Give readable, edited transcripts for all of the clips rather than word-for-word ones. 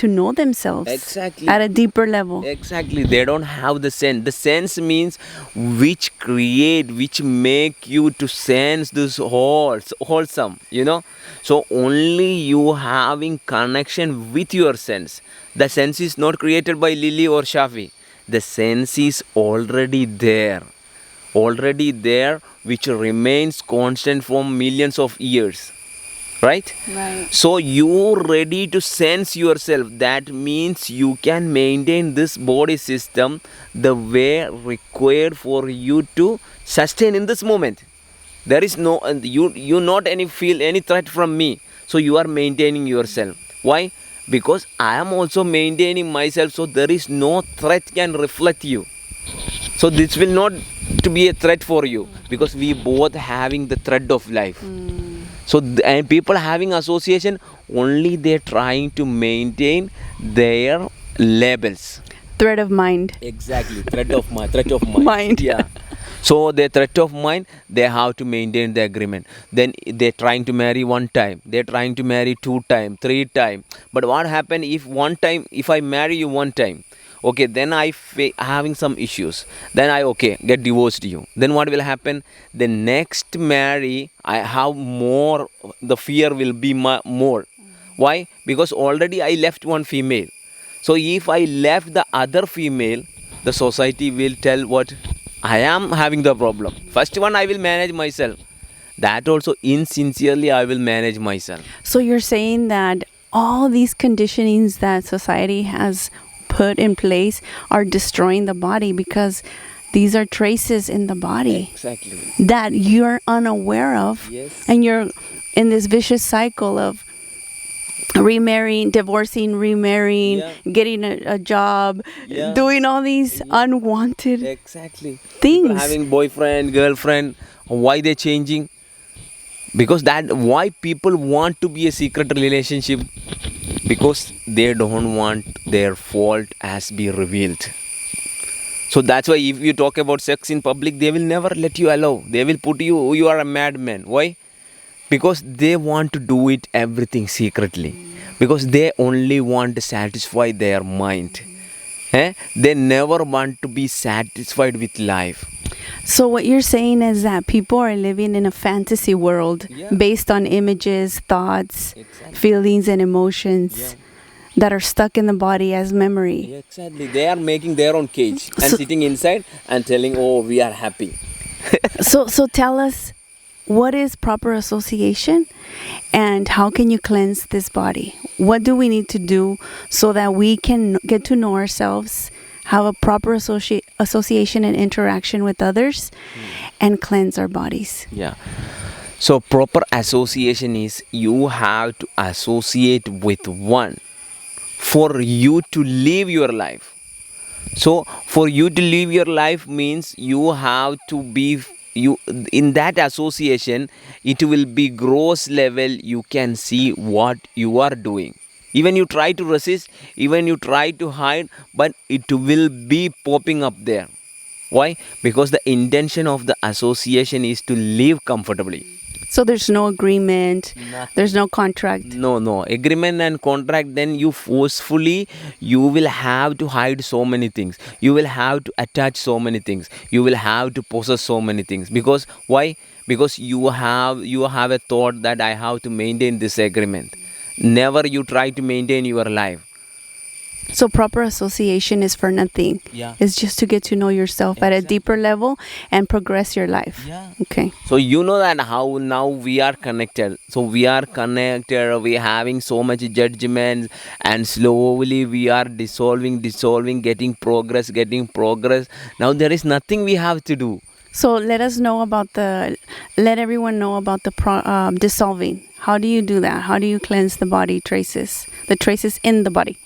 to know themselves. Exactly. At a deeper level. Exactly. They don't have the sense. The sense means which make you to sense this wholesome, So only you having connection with your sense. The sense is not created by Lily or Shafi. The sense is already there, which remains constant for millions of years. Right? So you ready to sense yourself. That means you can maintain this body system the way required for you to sustain in this moment. There is no you not any feel any threat from me. So you are maintaining yourself. Why? Because I am also maintaining myself. So there is no threat can reflect you. So this will not to be a threat for you, because we both having the thread of life. So and people having association, only they're trying to maintain their labels. Thread of mind. Exactly, threat of mind. Mind. Yeah. So the threat of mind, they have to maintain the agreement. Then they're trying to marry one time, they're trying to marry 2 times, 3 times. But what happen if one time, if I marry you one time, okay, then having some issues, then I get divorced you, then what will happen? The next marry, I have more, the fear will be more. Why? Because already I left one female. So if I left the other female, the society will tell what I am having the problem. First one, I will manage myself. That also insincerely I will manage myself. So you're saying that all these conditionings that society has put in place are destroying the body, because these are traces in the body. Exactly. That you're unaware of. Yes. And you're in this vicious cycle of remarrying, divorcing, remarrying, getting a job, doing all these unwanted Exactly. things. People having boyfriend, girlfriend, why they changing? Because that why people want to be a secret relationship, because they don't want their fault as be revealed. So that's why if you talk about sex in public, they will never let you allow. They will put you are a madman. Why? Because they want to do it everything secretly. Because they only want to satisfy their mind. They never want to be satisfied with life. So what you're saying is that people are living in a fantasy world based on images, thoughts, feelings, and emotions that are stuck in the body as memory. Exactly. They are making their own cage and sitting inside and telling, oh, we are happy. So tell us, what is proper association and how can you cleanse this body? What do we need to do so that we can get to know ourselves, have a proper association and interaction with others, and cleanse our bodies? Yeah. So proper association is you have to associate with one for you to live your life. So for you to live your life means you have to be you in that association. It will be gross level. You can see what you are doing. Even you try to resist, even you try to hide, but it will be popping up there. Why? Because the intention of the association is to live comfortably. So there's no agreement, there's no contract. No agreement and contract. Then you forcefully, you will have to hide so many things, you will have to attach so many things, you will have to possess so many things. Because why? Because you have a thought that I have to maintain this agreement. Never you try to maintain your life. So proper association is for nothing. It's just to get to know yourself at a deeper level and progress your life. Okay. So you know that how now we are connected. So we are connected. We are having so much judgments, and slowly we are dissolving, getting progress. Now there is nothing we have to do. So let everyone know about the dissolving. How do you do that? How do you cleanse the body traces, the traces in the body?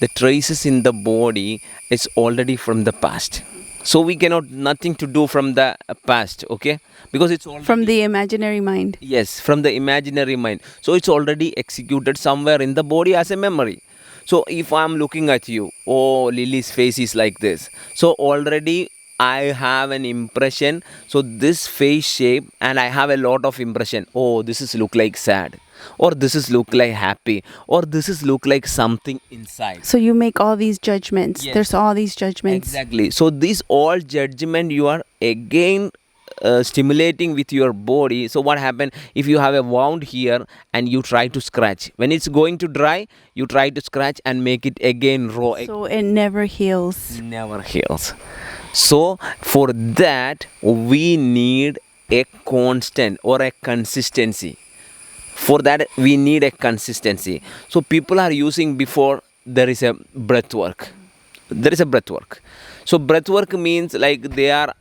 The traces in the body is already from the past. So we cannot nothing to do from the past, okay? Because it's already from the imaginary mind. Yes, from the imaginary mind. So it's already executed somewhere in the body as a memory. So if I'm looking at you, oh, Lily's face is like this. So already I have an impression. So this face shape, and I have a lot of impression. Oh, this is look like sad. or this is look like happy, or this is look like something inside. So you make all these judgments. Yes. There's all these judgments. Exactly. So these all judgment you are again stimulating with your body. So what happen if you have a wound here and you try to scratch? When it's going to dry, you try to scratch and make it again raw. So it never heals. Never heals. So for that we need a constant or a consistency. For that we need a consistency. So people are using before there is a breath work. There is a breath work. So breath work means like they are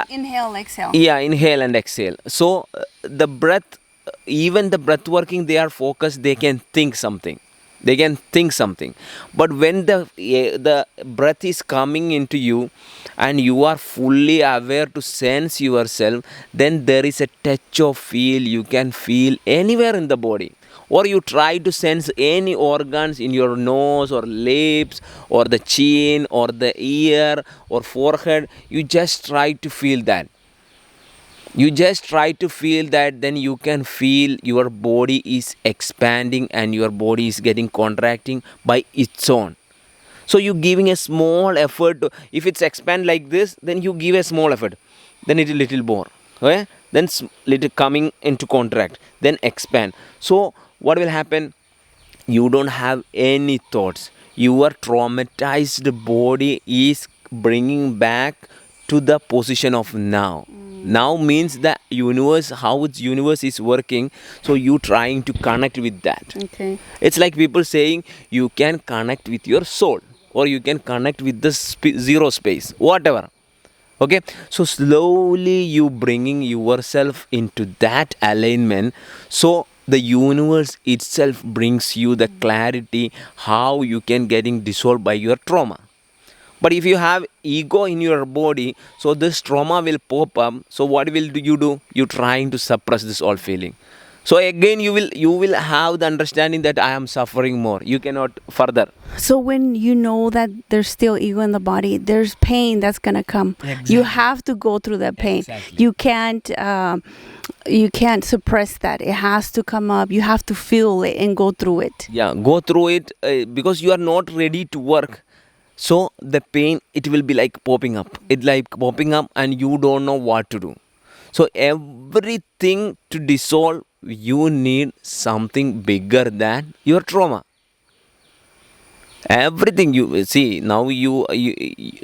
Inhale, exhale. yeah, inhale and exhale. So the breath, even the breath working, they are focused. They can think something. They can think something. But when the breath is coming into you, and you are fully aware to sense yourself, then there is a touch of feel. You can feel anywhere in the body. Or you try to sense any organs in your nose or lips or the chin or the ear or forehead. You just try to feel that. You just try to feel that, then you can feel your body is expanding and your body is getting contracting by its own. So you giving a small effort. If it's expand like this, then you give a small effort. Then it is little more. Okay? Then little coming into contract. Then expand. So what will happen? You don't have any thoughts. Your traumatized body is bringing back to the position of now. Now means the universe, how its universe is working. So you trying to connect with that. Okay. It's like people saying you can connect with your soul, or you can connect with the zero space, whatever. Okay, so slowly you bringing yourself into that alignment. So the universe itself brings you the clarity how you can getting dissolved by your trauma. But if you have ego in your body, so this trauma will pop up. So what will you do? You trying to suppress this all feeling. So again you will have the understanding that I am suffering more. You cannot further. So when you know that there's still ego in the body, there's pain that's gonna come. Exactly. You have to go through that pain. Exactly. You can't suppress that. It has to come up. You have to feel it and go through it. Yeah, go through it because you are not ready to work. So the pain, it will be like popping up. It like popping up and you don't know what to do. So everything to dissolve, you need something bigger than your trauma. Everything you see now, you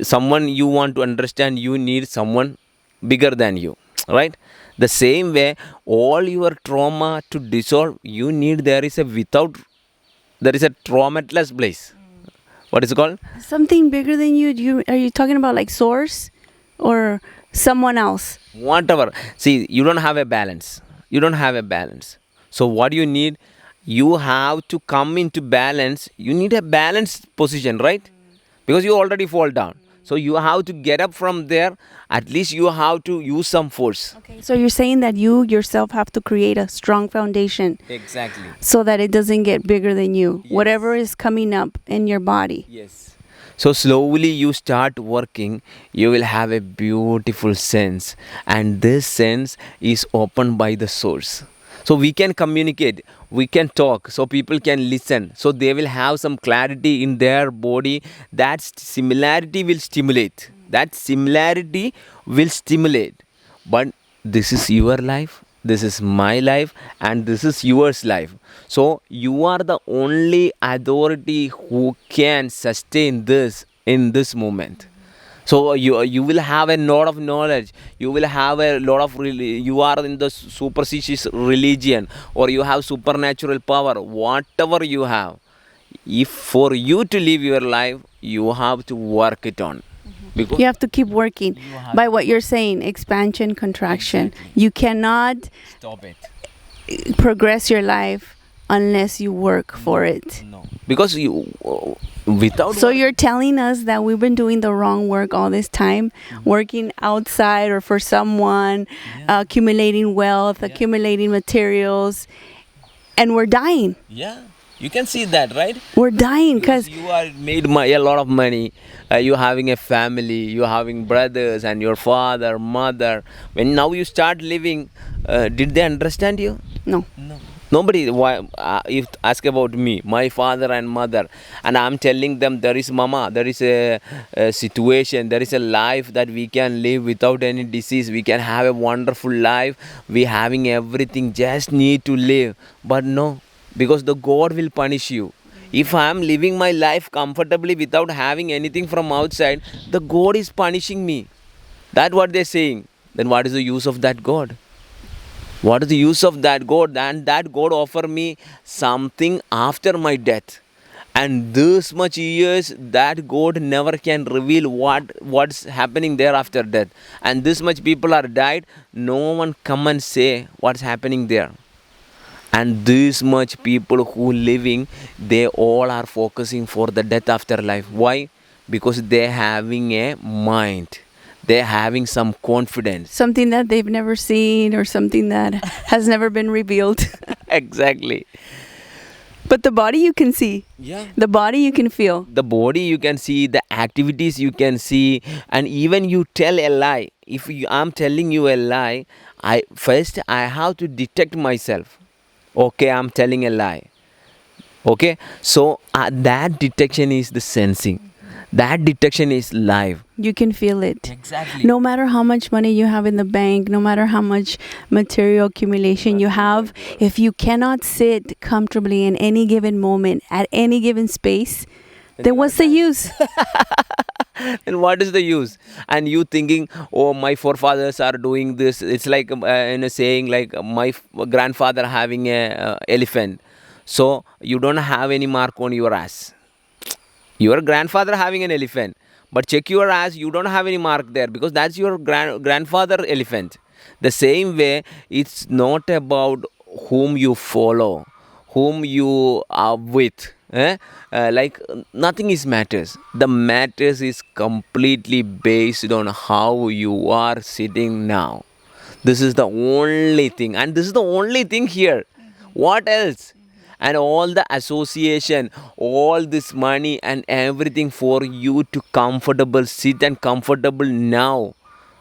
someone you want to understand, you need someone bigger than you, right? The same way, all your trauma to dissolve, you need there is a traumatless place. What is it called? Something bigger than you. Are you talking about like source or someone else? Whatever. See, you don't have a balance. You don't have a balance. So what you need, you have to come into balance. You need a balanced position, right? Because you already fall down. So you have to get up from there. At least you have to use some force. Okay. So you're saying that you yourself have to create a strong foundation. Exactly. So that it doesn't get bigger than you. Yes. Whatever is coming up in your body. Yes. So slowly you start working, you will have a beautiful sense. And this sense is opened by the source. So we can communicate, we can talk, so people can listen. So they will have some clarity in their body. That similarity will stimulate. That similarity will stimulate. But this is your life, this is my life, and this is yours life. So you are the only authority who can sustain this in this moment. So you will have a lot of knowledge. You will have a lot of you are in the superstitious religion, or you have supernatural power. Whatever you have, if for you to live your life, you have to work it on. Because You have to keep working by what you're saying, expansion, contraction. Exactly. You cannot stop it. progress your life unless you work for it. No, because you without. So you're telling us that we've been doing the wrong work all this time, working outside or for someone, accumulating wealth, accumulating materials, and we're dying. Yeah. You can see that, right? We're dying Because because you are made a lot of money. You having a family, you having brothers and your father, mother. When now you start living, did they understand you? no. No. Nobody. Why? If ask about me, my father and mother, and I'm telling them there is mama, there is a situation, there is a life that we can live without any disease. We can have a wonderful life. We having everything. Just need to live. But no, because the God will punish you. If I am living my life comfortably without having anything from outside, the God is punishing me. That's what they're saying. Then what is the use of that God? What is the use of that God? And that God offer me something after my death. And this much years that God never can reveal what's happening there after death. And this much people are died, no one come and say what's happening there. And this much people who living, they all are focusing for the death after life. Why? Because they having a mind, they having some confidence. Something that they've never seen or something that has never been revealed. Exactly. But the body you can see. Yeah. The body you can feel. The body you can see, the activities you can see, and even you tell a lie. If I'm telling you a lie, I have to detect myself. Okay, I'm telling a lie. Okay, so that detection is the sensing. That detection is live. You can feel it. Exactly. No matter how much money you have in the bank, no matter how much material accumulation you have, if you cannot sit comfortably in any given moment, at any given space, then what's the use? And what is the use? And you thinking, oh, my forefathers are doing this. It's like saying like my grandfather having a elephant, so you don't have any mark on your ass. Your grandfather having an elephant, but check your ass, you don't have any mark there because that's your grandfather elephant. The same way, it's not about whom you follow, whom you are with. Like nothing is matters. The matters is completely based on how you are sitting now. This is the only thing, and this is the only thing here. What else? And all the association, all this money and everything for you to comfortable sit and comfortable now,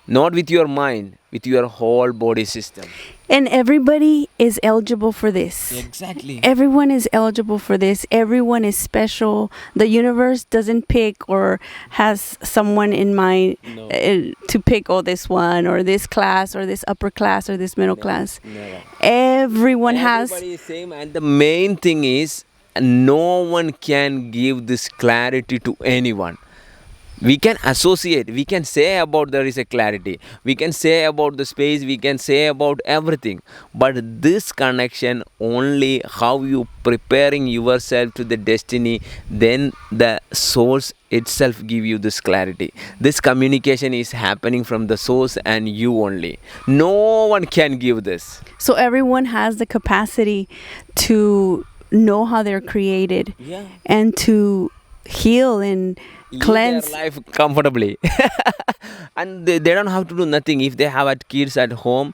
not with your mind, with your whole body system. And everybody is eligible for this. Exactly. Everyone is eligible for this. Everyone is special. The universe doesn't pick or has someone in mind No. to pick, oh, this one or this class or this upper class or this middle class. Never. Everyone Everybody is same, and the main thing is no one can give this clarity to anyone. We can associate, we can say about there is a clarity, we can say about the space, we can say about everything, but this connection only how you preparing yourself to the destiny, then the source itself give you this clarity. This communication is happening from the source and you only. No one can give this. So everyone has the capacity to know how they're created Yeah. and to heal and cleanse. Live their life comfortably. And they don't have to do nothing. If they have kids at home,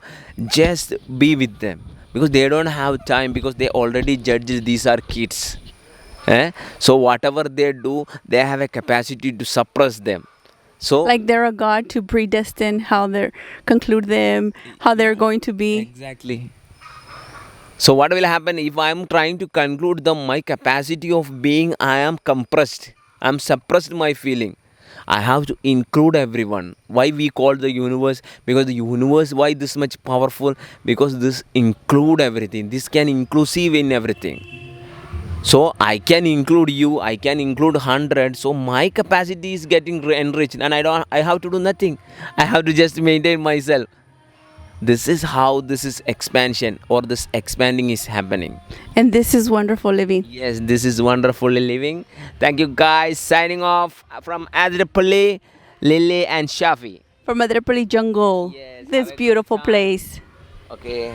just be with them, because they don't have time, because they already judge these are kids. So whatever they do, they have a capacity to suppress them. So Like they're a god to predestine how they're conclude them, how they're going to be. exactly. So what will happen if I am trying to conclude my capacity of being, I am compressed, I am suppressed my feeling. I have to include everyone. Why we call the universe? Because the universe, why this much powerful? Because this include everything. This can inclusive in everything. So I can include you, I can include 100. So my capacity is getting enriched, and I have to do nothing. I have to just maintain myself. This is how this is expansion, or this expanding is happening. And this is wonderful living. Yes, this is wonderfully living. Thank you guys. Signing off from Adrapalli, Lily and Shafi. From Madrapalli jungle. Yes, have This a good beautiful time. place. Okay.